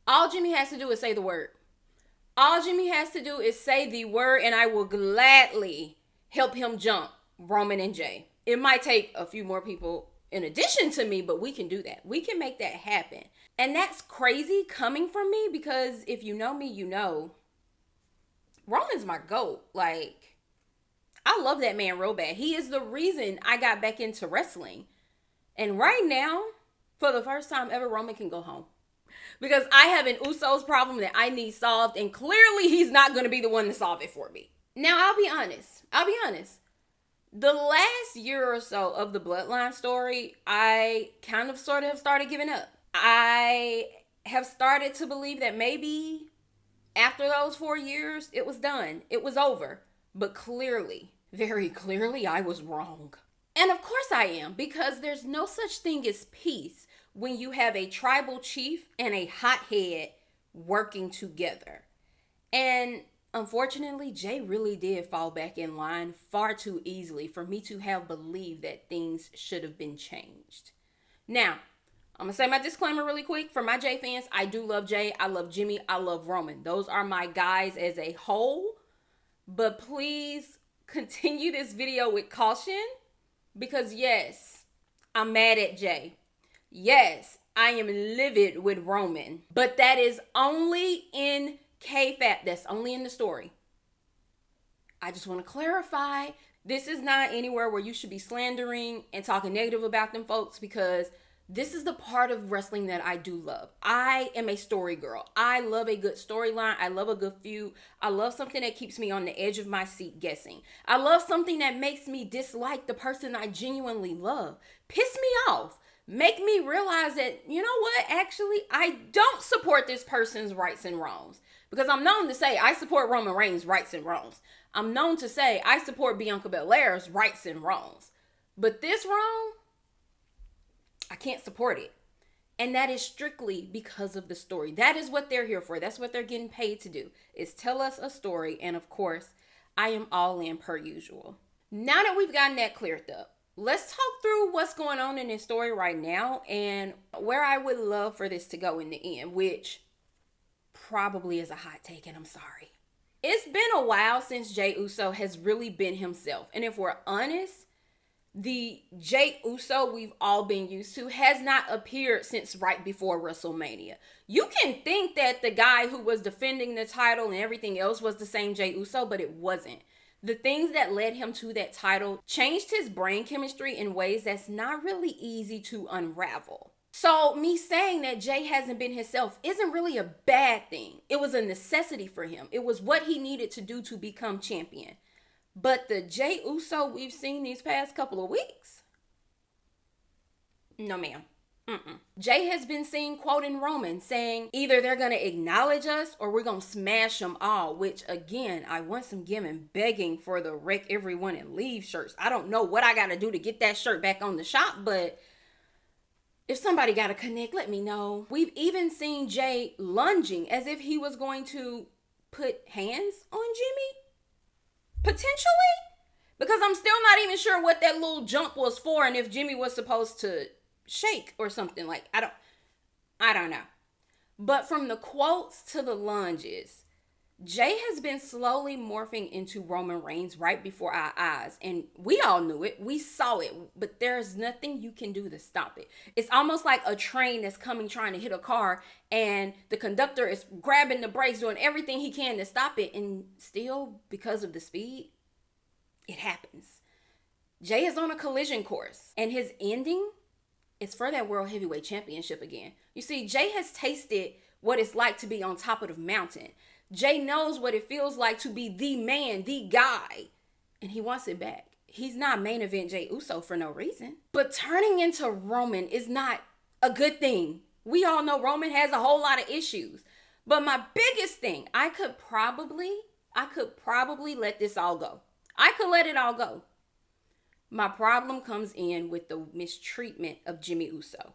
All Jimmy has to do is say the word. All Jimmy has to do is say the word, and I will gladly help him jump Roman and Jey. It might take a few more people in addition to me, but we can do that. We can make that happen. And that's crazy coming from me because if you know me, you know Roman's my GOAT. Like, I love that man real bad. He is the reason I got back into wrestling. And right now, for the first time ever, Roman can go home. Because I have an Usos problem that I need solved, and clearly he's not going to be the one to solve it for me. Now, I'll be honest. The last year or so of the Bloodline story, I kind of sort of have started giving up. I have started to believe that maybe after those 4 years, it was done. It was over. But clearly, very clearly, I was wrong. And of course I am, because there's no such thing as peace when you have a tribal chief and a hothead working together. And unfortunately, Jey really did fall back in line far too easily for me to have believed that things should have been changed. Now, I'm going to say my disclaimer really quick. For my Jey fans, I do love Jey. I love Jimmy. I love Roman. Those are my guys as a whole. But please continue this video with caution. Because yes, I'm mad at Jey. Yes, I am livid with Roman. But that is only in kayfabe. That's only in the story. I just want to clarify. This is not anywhere where you should be slandering and talking negative about them folks, because this is the part of wrestling that I do love. I am a story girl. I love a good storyline. I love a good feud. I love something that keeps me on the edge of my seat guessing. I love something that makes me dislike the person I genuinely love. Piss me off. Make me realize that, you know what? Actually, I don't support this person's rights and wrongs. Because I'm known to say I support Roman Reigns' rights and wrongs. I'm known to say I support Bianca Belair's rights and wrongs. But this wrong, I can't support it. And that is strictly because of the story. That is what they're here for. That's what they're getting paid to do, is tell us a story. And of course, I am all in per usual. Now that we've gotten that cleared up, let's talk through what's going on in this story right now and where I would love for this to go in the end, which probably is a hot take, and I'm sorry. It's been a while since Jey Uso has really been himself. And if we're honest, the Jey Uso we've all been used to has not appeared since right before WrestleMania. You can think that the guy who was defending the title and everything else was the same Jey Uso, but it wasn't. The things that led him to that title changed his brain chemistry in ways that's not really easy to unravel. So me saying that Jey hasn't been himself isn't really a bad thing. It was a necessity for him. It was what he needed to do to become champion. But the Jey Uso we've seen these past couple of weeks, no ma'am. Jey has been seen quoting Roman saying either they're going to acknowledge us or we're going to smash them all, which again, I once again begging for the wreck everyone and leave shirts. I don't know what I got to do to get that shirt back on the shop, but if somebody got to connect, let me know. We've even seen Jey lunging as if he was going to put hands on Jimmy. Potentially? Because I'm still not even sure what that little jump was for and if Jimmy was supposed to shake or something. Like, I don't know. But from the quotes to the lunges, Jey has been slowly morphing into Roman Reigns right before our eyes. And we all knew it. We saw it. But there's nothing you can do to stop it. It's almost like a train that's coming trying to hit a car. And the conductor is grabbing the brakes, doing everything he can to stop it. And still, because of the speed, it happens. Jey is on a collision course. And his ending is for that World Heavyweight Championship again. You see, Jey has tasted what it's like to be on top of the mountain. Jey knows what it feels like to be the man, the guy, and he wants it back. He's not main event Jey Uso for no reason. But turning into Roman is not a good thing. We all know Roman has a whole lot of issues. But my biggest thing, I could probably let this all go. I could let it all go. My problem comes in with the mistreatment of Jimmy Uso.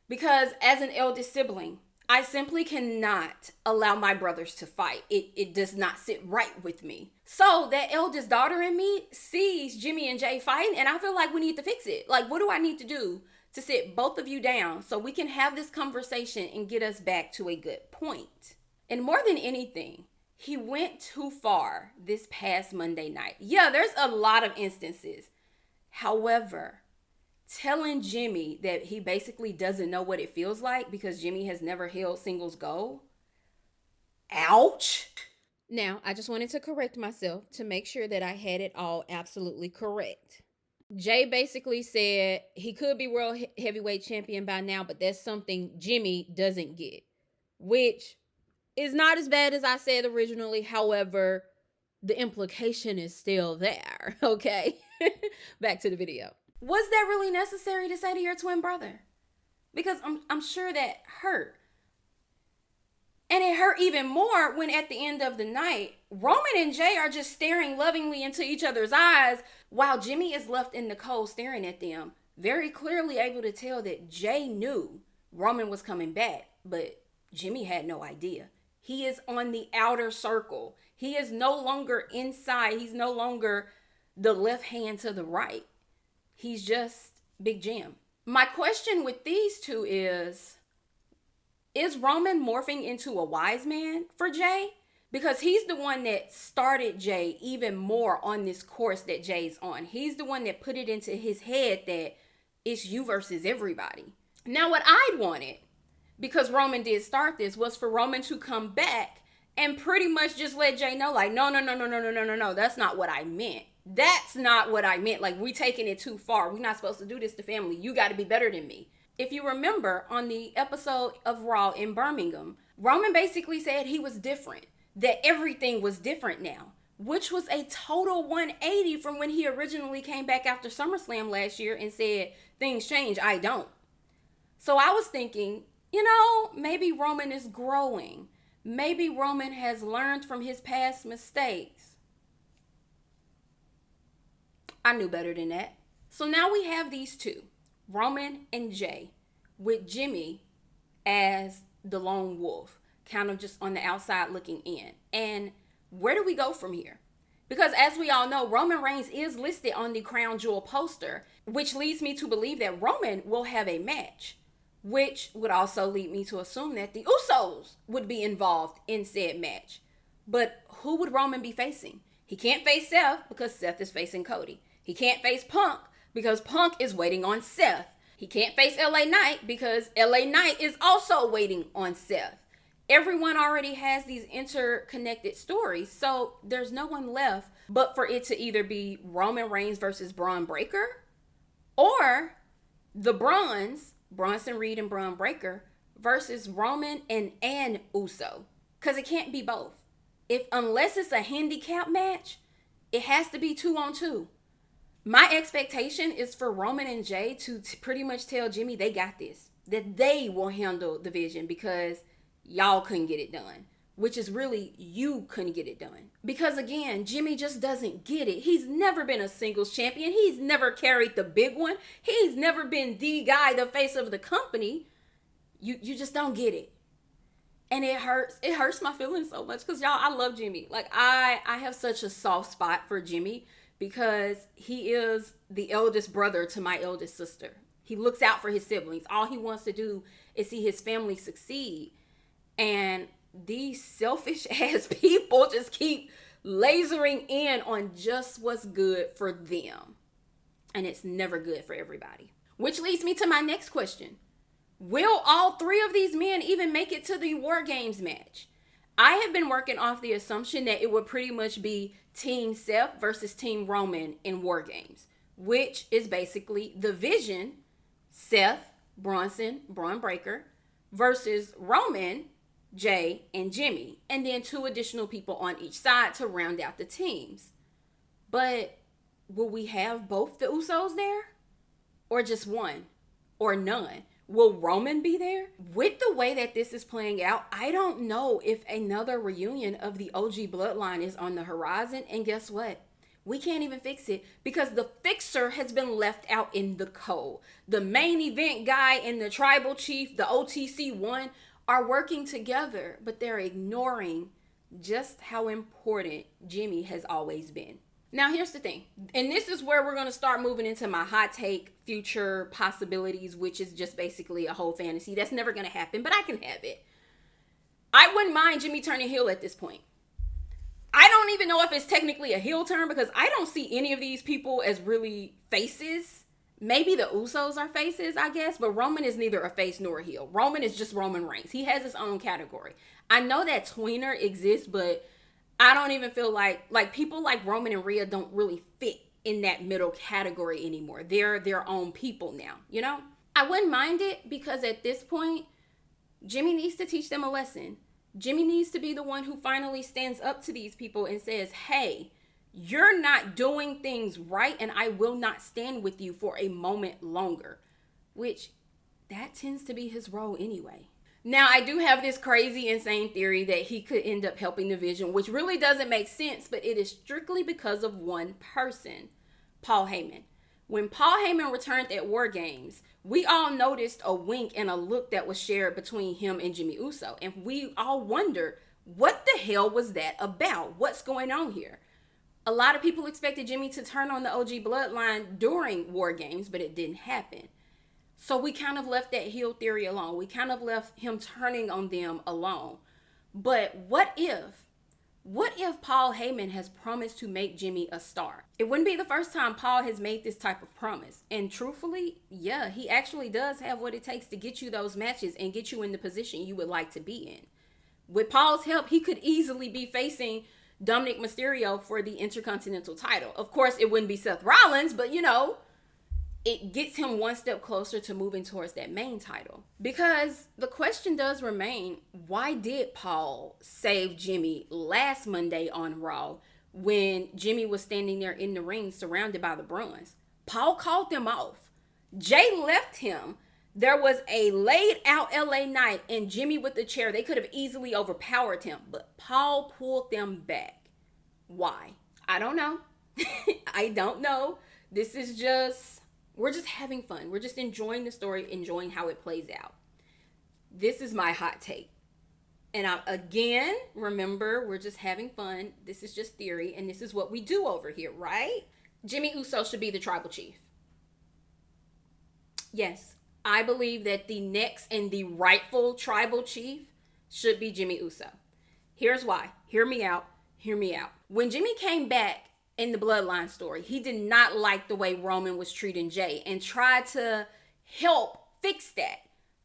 Because as an eldest sibling, I simply cannot allow my brothers to fight. It does not sit right with me. So that eldest daughter in me sees Jimmy and Jey fighting, and I feel like we need to fix it. Like, what do I need to do to sit both of you down so we can have this conversation and get us back to a good point. And more than anything, he went too far this past Monday night. Yeah, there's a lot of instances. However, telling Jimmy that he basically doesn't know what it feels like because Jimmy has never held singles gold. Ouch. Now, I just wanted to correct myself to make sure that I had it all absolutely correct. Jey basically said he could be world heavyweight champion by now, but that's something Jimmy doesn't get, which is not as bad as I said originally. However, the implication is still there, okay? Back to the video. Was that really necessary to say to your twin brother? Because I'm sure that hurt. And it hurt even more when at the end of the night, Roman and Jey are just staring lovingly into each other's eyes while Jimmy is left in the cold staring at them, very clearly able to tell that Jey knew Roman was coming back, but Jimmy had no idea. He is on the outer circle. He is no longer inside. He's no longer the left hand to the right. He's just Big Jim. My question with these two is Roman morphing into a wise man for Jey? Because he's the one that started Jey even more on this course that Jey's on. He's the one that put it into his head that it's you versus everybody. Now, what I wanted, because Roman did start this, was for Roman to come back and pretty much just let Jey know, like, no, that's not what I meant. That's not what I meant. Like, we taking it too far. We're not supposed to do this to family. You got to be better than me. If you remember on the episode of Raw in Birmingham, Roman basically said he was different, that everything was different now, which was a total 180 from when he originally came back after SummerSlam last year and said, things change, I don't. So I was thinking, maybe Roman is growing. Maybe Roman has learned from his past mistakes. I knew better than that. So now we have these two, Roman and Jey, with Jimmy as the lone wolf, kind of just on the outside looking in. And where do we go from here? Because as we all know, Roman Reigns is listed on the Crown Jewel poster, which leads me to believe that Roman will have a match, which would also lead me to assume that the Usos would be involved in said match. But who would Roman be facing? He can't face Seth because Seth is facing Cody. He can't face Punk because Punk is waiting on Seth. He can't face LA Knight because LA Knight is also waiting on Seth. Everyone already has these interconnected stories, so there's no one left but for it to either be Roman Reigns versus Braun Breaker, or the Brauns, Bronson Reed and Braun Breaker, versus Roman and Uso. Because it can't be both. Unless it's a handicap match, it has to be 2-on-2. My expectation is for Roman and Jey to pretty much tell Jimmy they got this, that they will handle the vision because y'all couldn't get it done, which is really you couldn't get it done. Because again, Jimmy just doesn't get it. He's never been a singles champion. He's never carried the big one. He's never been the guy, the face of the company. You just don't get it. And it hurts. It hurts my feelings so much because y'all, I love Jimmy. Like I have such a soft spot for Jimmy because he is the eldest brother to my eldest sister. He looks out for his siblings. All he wants to do is see his family succeed. And these selfish ass people just keep lasering in on just what's good for them. And it's never good for everybody. Which leads me to my next question. Will all three of these men even make it to the War Games match? I have been working off the assumption that it would pretty much be Team Seth versus Team Roman in War Games, which is basically the Vision, Seth, Bronson, Braun Breaker, versus Roman, Jey, and Jimmy, and then 2 additional people on each side to round out the teams. But will we have both the Usos there? Or just one? Or none? Will Roman be there? With the way that this is playing out, I don't know if another reunion of the OG Bloodline is on the horizon. And guess what? We can't even fix it because the fixer has been left out in the cold. The main event guy and the tribal chief, the OTC one, are working together, but they're ignoring just how important Jimmy has always been. Now, here's the thing, and this is where we're going to start moving into my hot take future possibilities, which is just basically a whole fantasy that's never going to happen, but I can have it. I wouldn't mind Jimmy turning heel at this point. I don't even know if it's technically a heel turn because I don't see any of these people as really faces. Maybe the Usos are faces, I guess, but Roman is neither a face nor a heel. Roman is just Roman Reigns. He has his own category. I know that tweener exists, but I don't even feel like people like Roman and Rhea don't really fit in that middle category anymore. They're their own people now, you know? I wouldn't mind it because at this point, Jimmy needs to teach them a lesson. Jimmy needs to be the one who finally stands up to these people and says, hey, you're not doing things right and I will not stand with you for a moment longer. Which, that tends to be his role anyway. Now, I do have this crazy, insane theory that he could end up helping the Vision, which really doesn't make sense, but it is strictly because of one person, Paul Heyman. When Paul Heyman returned at War Games, we all noticed a wink and a look that was shared between him and Jimmy Uso. And we all wondered, what the hell was that about? What's going on here? A lot of people expected Jimmy to turn on the OG Bloodline during War Games, but it didn't happen. So we kind of left that heel theory alone. We kind of left him turning on them alone. But what if Paul Heyman has promised to make Jimmy a star? It wouldn't be the first time Paul has made this type of promise. And truthfully, yeah, he actually does have what it takes to get you those matches and get you in the position you would like to be in. With Paul's help, he could easily be facing Dominic Mysterio for the Intercontinental title. Of course, it wouldn't be Seth Rollins, but you know, it gets him one step closer to moving towards that main title. Because the question does remain, why did Paul save Jimmy last Monday on Raw when Jimmy was standing there in the ring surrounded by the Bruins? Paul called them off. Jey left him. There was a laid out LA Knight and Jimmy with the chair. They could have easily overpowered him, but Paul pulled them back. Why? I don't know. I don't know. This is just... We're just having fun. We're just enjoying the story, enjoying how it plays out. This is my hot take. And again, remember, we're just having fun. This is just theory, and this is what we do over here, right? Jimmy Uso should be the tribal chief. Yes, I believe that the next and the rightful tribal chief should be Jimmy Uso. Here's why. Hear me out. Hear me out. When Jimmy came back in the Bloodline story, he did not like the way Roman was treating Jey and tried to help fix that.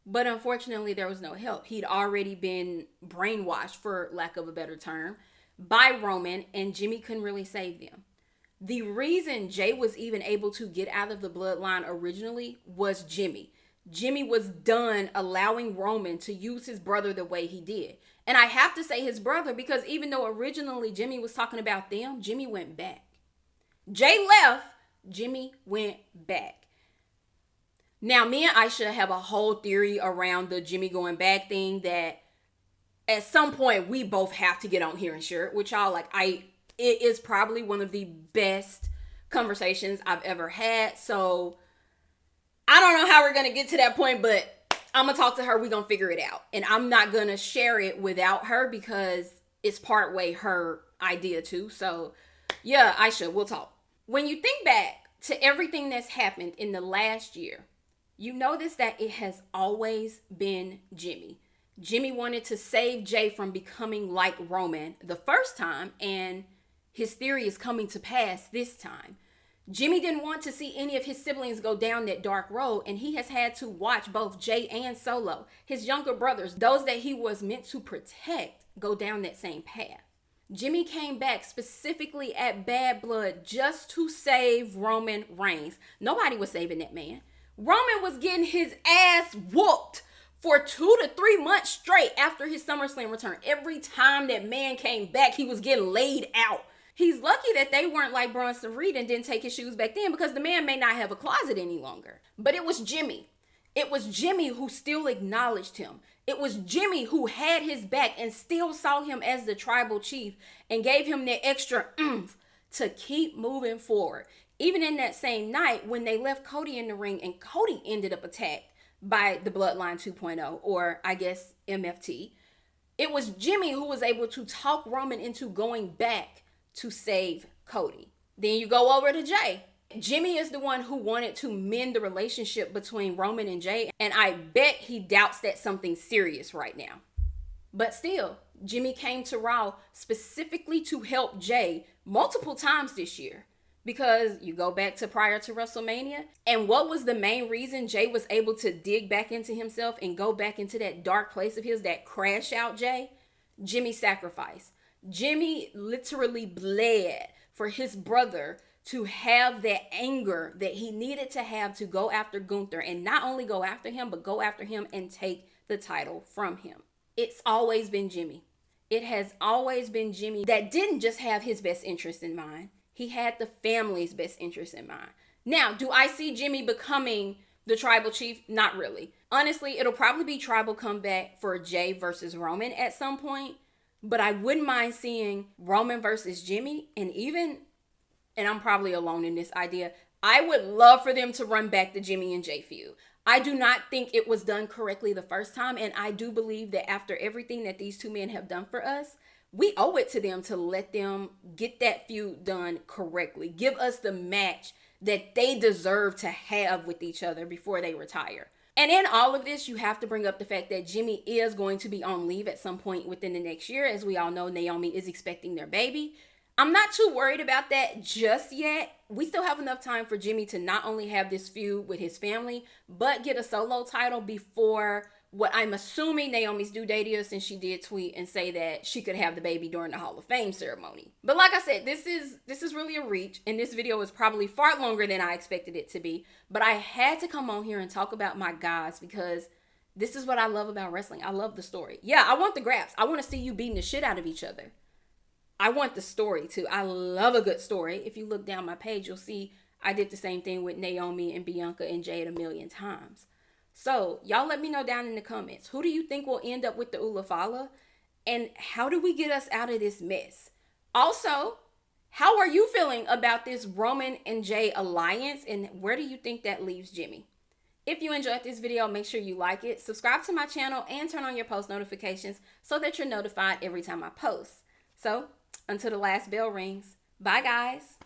But unfortunately, there was no help. He'd already been brainwashed, for lack of a better term, by Roman, and Jimmy couldn't really save them. The reason Jey was even able to get out of the Bloodline originally was Jimmy. Jimmy was done allowing Roman to use his brother the way he did. And I have to say his brother because even though originally Jimmy was talking about them, Jimmy went back. Jey left, Jimmy went back. Now, me and Aisha have a whole theory around the Jimmy going back thing that at some point we both have to get on here and share it with y'all. It is probably one of the best conversations I've ever had. So I don't know how we're going to get to that point, but I'm going to talk to her. We're going to figure it out. And I'm not going to share it without her because it's part way her idea too. So yeah, Aisha, we'll talk. When you think back to everything that's happened in the last year, you notice that it has always been Jimmy. Jimmy wanted to save Jey from becoming like Roman the first time, and his theory is coming to pass this time. Jimmy didn't want to see any of his siblings go down that dark road, and he has had to watch both Jey and Solo, his younger brothers, those that he was meant to protect, go down that same path. Jimmy came back specifically at Bad Blood just to save Roman Reigns. Nobody was saving that man. Roman was getting his ass whooped for 2 to 3 months straight after his SummerSlam return. Every time that man came back, he was getting laid out. He's lucky that they weren't like Bronson Reed and didn't take his shoes back then because the man may not have a closet any longer. But it was Jimmy. It was Jimmy who still acknowledged him. It was Jimmy who had his back and still saw him as the tribal chief and gave him that extra oomph to keep moving forward. Even in that same night when they left Cody in the ring and Cody ended up attacked by the Bloodline 2.0, or I guess MFT, it was Jimmy who was able to talk Roman into going back to save Cody. Then you go over to Jey. Jimmy is the one who wanted to mend the relationship between Roman and Jey, and I bet he doubts that something's serious right now. But still, Jimmy came to Raw specifically to help Jey multiple times this year. Because you go back to prior to WrestleMania, and what was the main reason Jey was able to dig back into himself and go back into that dark place of his, that crash out Jey? Jimmy's sacrifice. Jimmy literally bled for his brother to have that anger that he needed to have to go after Gunther, and not only go after him, but go after him and take the title from him. It's always been Jimmy. It has always been Jimmy that didn't just have his best interest in mind. He had the family's best interest in mind. Now, do I see Jimmy becoming the tribal chief? Not really. Honestly, it'll probably be tribal comeback for Jey versus Roman at some point. But I wouldn't mind seeing Roman versus Jimmy. And I'm probably alone in this idea, I would love for them to run back the Jimmy and Jey feud. I do not think it was done correctly the first time. And I do believe that after everything that these two men have done for us, we owe it to them to let them get that feud done correctly. Give us the match that they deserve to have with each other before they retire. And in all of this, you have to bring up the fact that Jimmy is going to be on leave at some point within the next year. As we all know, Naomi is expecting their baby. I'm not too worried about that just yet. We still have enough time for Jimmy to not only have this feud with his family, but get a solo title before what I'm assuming Naomi's due date is, since she did tweet and say that she could have the baby during the Hall of Fame ceremony. But like I said, this is really a reach, and this video is probably far longer than I expected it to be. But I had to come on here and talk about my guys, because this is what I love about wrestling. I love the story. Yeah, I want the graps. I want to see you beating the shit out of each other. I want the story too. I love a good story. If you look down my page, you'll see I did the same thing with Naomi and Bianca and Jade a million times. So, y'all let me know down in the comments. Who do you think will end up with the Ulafala? And how do we get us out of this mess? Also, how are you feeling about this Roman and Jey alliance? And where do you think that leaves Jimmy? If you enjoyed this video, make sure you like it, subscribe to my channel, and turn on your post notifications so that you're notified every time I post. So, until the last bell rings, bye guys.